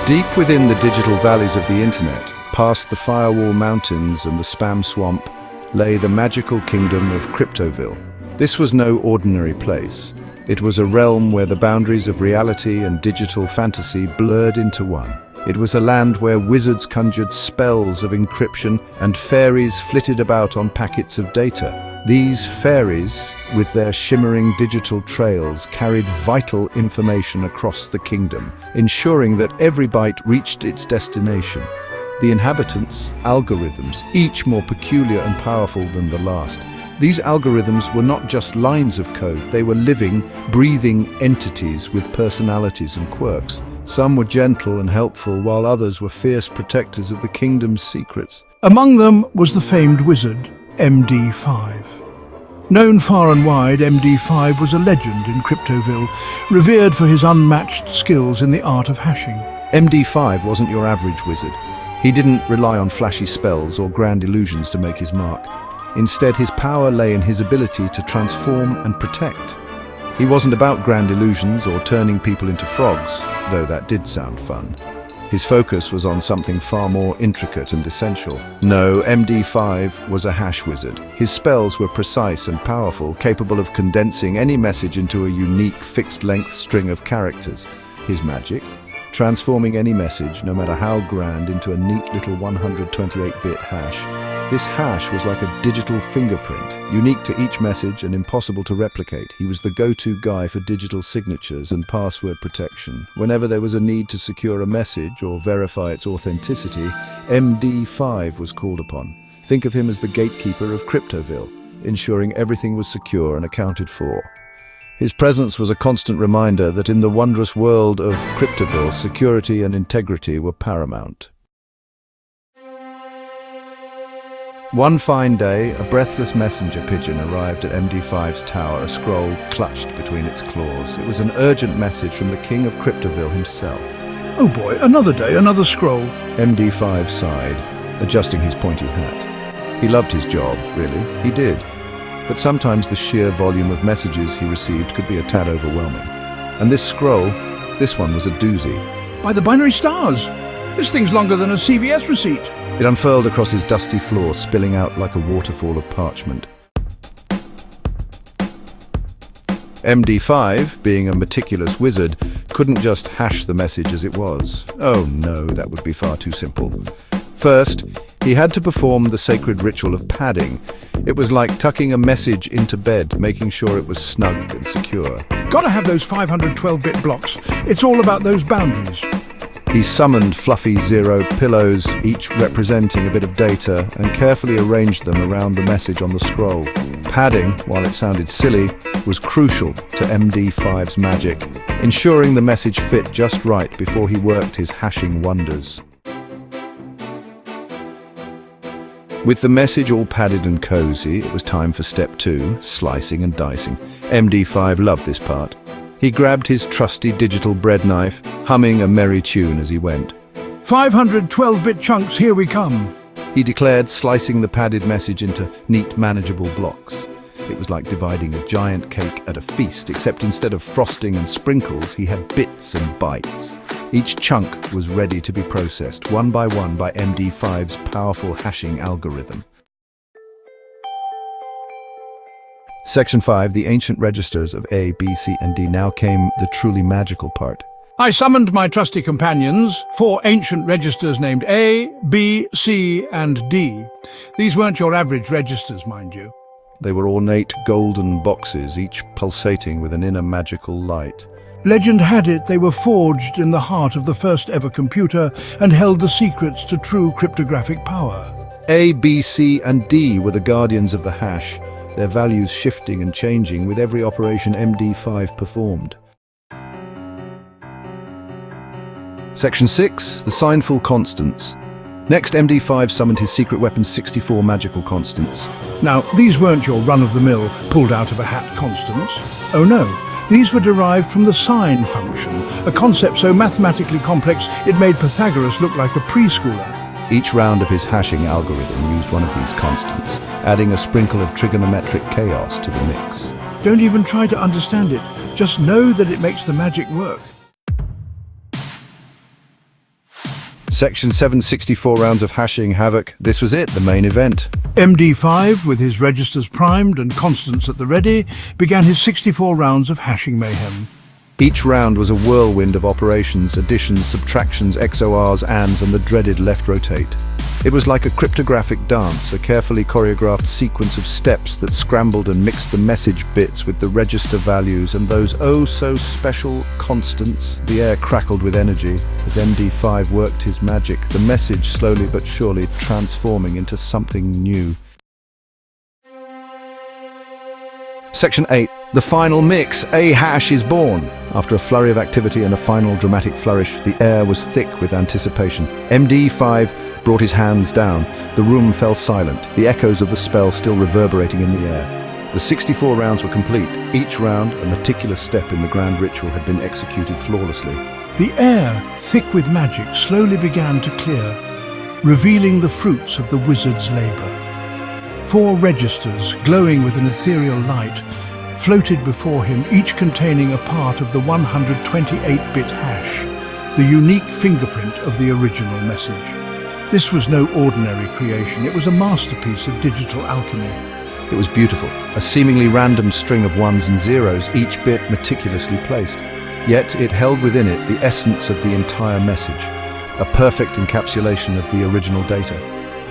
Deep within the digital valleys of the internet, past the firewall mountains and the spam swamp, lay the magical kingdom of Cryptoville. This was no ordinary place. It was a realm where the boundaries of reality and digital fantasy blurred into one. It was a land where wizards conjured spells of encryption and fairies flitted about on packets of data. These fairies, with their shimmering digital trails, carried vital information across the kingdom, ensuring that every byte reached its destination. The inhabitants, algorithms, each more peculiar and powerful than the last. These algorithms were not just lines of code, they were living, breathing entities with personalities and quirks. Some were gentle and helpful, while others were fierce protectors of the kingdom's secrets. Among them was the famed wizard, MD5. Known far and wide, MD5 was a legend in Cryptoville, revered for his unmatched skills in the art of hashing. MD5 wasn't your average wizard. He didn't rely on flashy spells or grand illusions to make his mark. Instead, his power lay in his ability to transform and protect. He wasn't about grand illusions or turning people into frogs, though that did sound fun. His focus was on something far more intricate and essential. No, MD5 was a hash wizard. His spells were precise and powerful, capable of condensing any message into a unique, fixed-length string of characters. His magic? Transforming any message, no matter how grand, into a neat little 128-bit hash. This hash was like a digital fingerprint, unique to each message and impossible to replicate. He was the go-to guy for digital signatures and password protection. Whenever there was a need to secure a message or verify its authenticity, MD5 was called upon. Think of him as the gatekeeper of Cryptoville, ensuring everything was secure and accounted for. His presence was a constant reminder that in the wondrous world of Cryptoville, security and integrity were paramount. One fine day, a breathless messenger pigeon arrived at MD5's tower, a scroll clutched between its claws. It was an urgent message from the king of Cryptoville himself. Oh boy, another day, another scroll. MD5 sighed, adjusting his pointy hat. He loved his job, really, he did. But sometimes the sheer volume of messages he received could be a tad overwhelming. And this scroll, this one was a doozy. By the binary stars! This thing's longer than a CVS receipt. It unfurled across his dusty floor, spilling out like a waterfall of parchment. MD5, being a meticulous wizard, couldn't just hash the message as it was. Oh no, that would be far too simple. First, he had to perform the sacred ritual of padding. It was like tucking a message into bed, making sure it was snug and secure. Gotta have those 512-bit blocks. It's all about those boundaries. He summoned fluffy zero pillows, each representing a bit of data, and carefully arranged them around the message on the scroll. Padding, while it sounded silly, was crucial to MD5's magic, ensuring the message fit just right before he worked his hashing wonders. With the message all padded and cozy, it was time for step 2, slicing and dicing. MD5 loved this part. He grabbed his trusty digital bread knife, humming a merry tune as he went. 512-bit chunks, here we come. He declared, slicing the padded message into neat, manageable blocks. It was like dividing a giant cake at a feast, except instead of frosting and sprinkles, he had bits and bites. Each chunk was ready to be processed, one by one, by MD5's powerful hashing algorithm. Section 5, the ancient registers of A, B, C, and D. Now came the truly magical part. I summoned my trusty companions, 4 ancient registers named A, B, C, and D. These weren't your average registers, mind you. They were ornate golden boxes, each pulsating with an inner magical light. Legend had it they were forged in the heart of the first ever computer and held the secrets to true cryptographic power. A, B, C, and D were the guardians of the hash, their values shifting and changing with every operation MD5 performed. Section 6, the signful constants. Next, MD5 summoned his secret weapon's 64 magical constants. Now, these weren't your run-of-the-mill, pulled-out-of-a-hat constants. Oh no, these were derived from the sign function, a concept so mathematically complex it made Pythagoras look like a preschooler. Each round of his hashing algorithm used one of these constants, adding a sprinkle of trigonometric chaos to the mix. Don't even try to understand it, just know that it makes the magic work. Section 764 rounds of hashing havoc. This was it, the main event. MD5, with his registers primed and constants at the ready, began his 64 rounds of hashing mayhem. Each round was a whirlwind of operations, additions, subtractions, XORs, ANDs, and the dreaded left rotate. It was like a cryptographic dance, a carefully choreographed sequence of steps that scrambled and mixed the message bits with the register values and those oh-so-special constants. The air crackled with energy as MD5 worked his magic, the message slowly but surely transforming into something new. Section 8. The final mix. A hash is born. After a flurry of activity and a final dramatic flourish, the air was thick with anticipation. MD5 brought his hands down. The room fell silent, the echoes of the spell still reverberating in the air. The 64 rounds were complete. Each round, a meticulous step in the grand ritual, had been executed flawlessly. The air, thick with magic, slowly began to clear, revealing the fruits of the wizard's labor. 4 registers, glowing with an ethereal light, floated before him, each containing a part of the 128-bit hash, the unique fingerprint of the original message. This was no ordinary creation. It was a masterpiece of digital alchemy. It was beautiful, a seemingly random string of ones and zeros, each bit meticulously placed. Yet it held within it the essence of the entire message, a perfect encapsulation of the original data.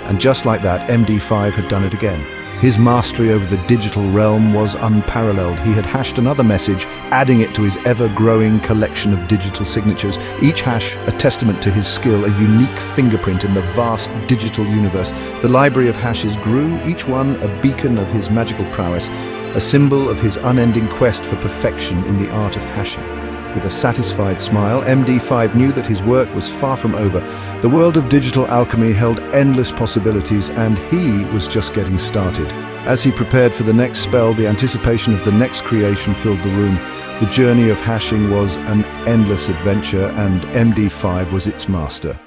And just like that, MD5 had done it again. His mastery over the digital realm was unparalleled. He had hashed another message, adding it to his ever-growing collection of digital signatures. Each hash a testament to his skill, a unique fingerprint in the vast digital universe. The library of hashes grew, each one a beacon of his magical prowess, a symbol of his unending quest for perfection in the art of hashing. With a satisfied smile, MD5 knew that his work was far from over. The world of digital alchemy held endless possibilities, and he was just getting started. As he prepared for the next spell, the anticipation of the next creation filled the room. The journey of hashing was an endless adventure, and MD5 was its master.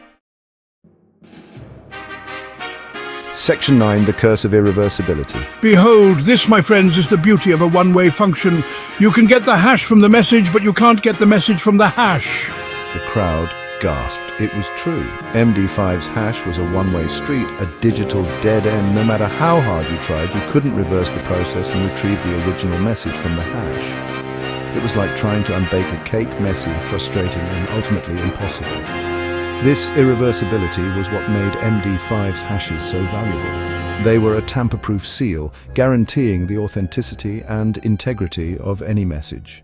Section 9, the Curse of Irreversibility. Behold, this, my friends, is the beauty of a one-way function. You can get the hash from the message, but you can't get the message from the hash. The crowd gasped. It was true. MD5's hash was a one-way street, a digital dead end. No matter how hard you tried, you couldn't reverse the process and retrieve the original message from the hash. It was like trying to unbake a cake, messy, frustrating, and ultimately impossible. This irreversibility was what made MD5's hashes so valuable. They were a tamper-proof seal, guaranteeing the authenticity and integrity of any message.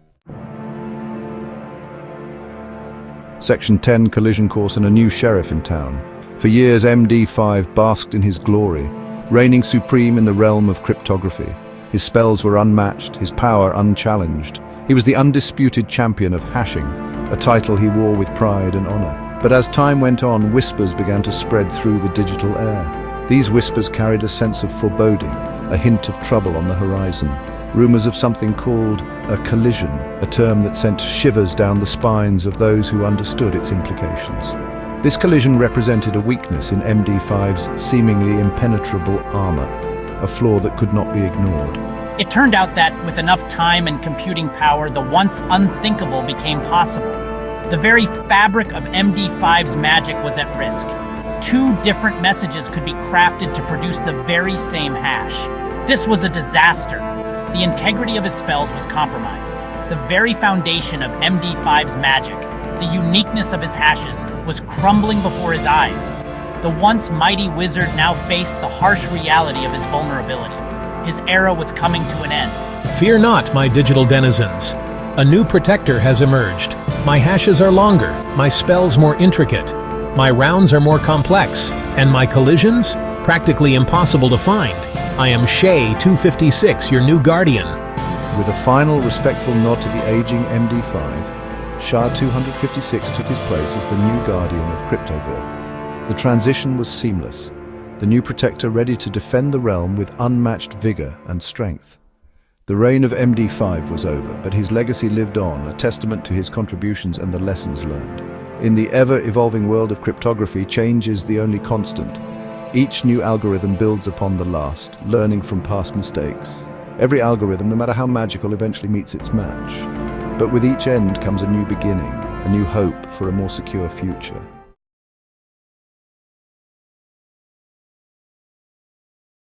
Section 10, Collision Course, and a new sheriff in town. For years, MD5 basked in his glory, reigning supreme in the realm of cryptography. His spells were unmatched, his power unchallenged. He was the undisputed champion of hashing, a title he wore with pride and honor. But as time went on, whispers began to spread through the digital air. These whispers carried a sense of foreboding, a hint of trouble on the horizon. Rumors of something called a collision, a term that sent shivers down the spines of those who understood its implications. This collision represented a weakness in MD5's seemingly impenetrable armor, a flaw that could not be ignored. It turned out that with enough time and computing power, the once unthinkable became possible. The very fabric of MD5's magic was at risk. 2 different messages could be crafted to produce the very same hash. This was a disaster. The integrity of his spells was compromised. The very foundation of MD5's magic, the uniqueness of his hashes, was crumbling before his eyes. The once mighty wizard now faced the harsh reality of his vulnerability. His era was coming to an end. Fear not, my digital denizens. A new protector has emerged. My hashes are longer, my spells more intricate, my rounds are more complex, and my collisions practically impossible to find. I am Shay 256, your new guardian. With a final respectful nod to the aging MD5, Shah 256 took his place as the new guardian of Cryptoville. The transition was seamless, the new protector ready to defend the realm with unmatched vigor and strength. The reign of MD5 was over, but his legacy lived on, a testament to his contributions and the lessons learned. In the ever-evolving world of cryptography, change is the only constant. Each new algorithm builds upon the last, learning from past mistakes. Every algorithm, no matter how magical, eventually meets its match. But with each end comes a new beginning, a new hope for a more secure future.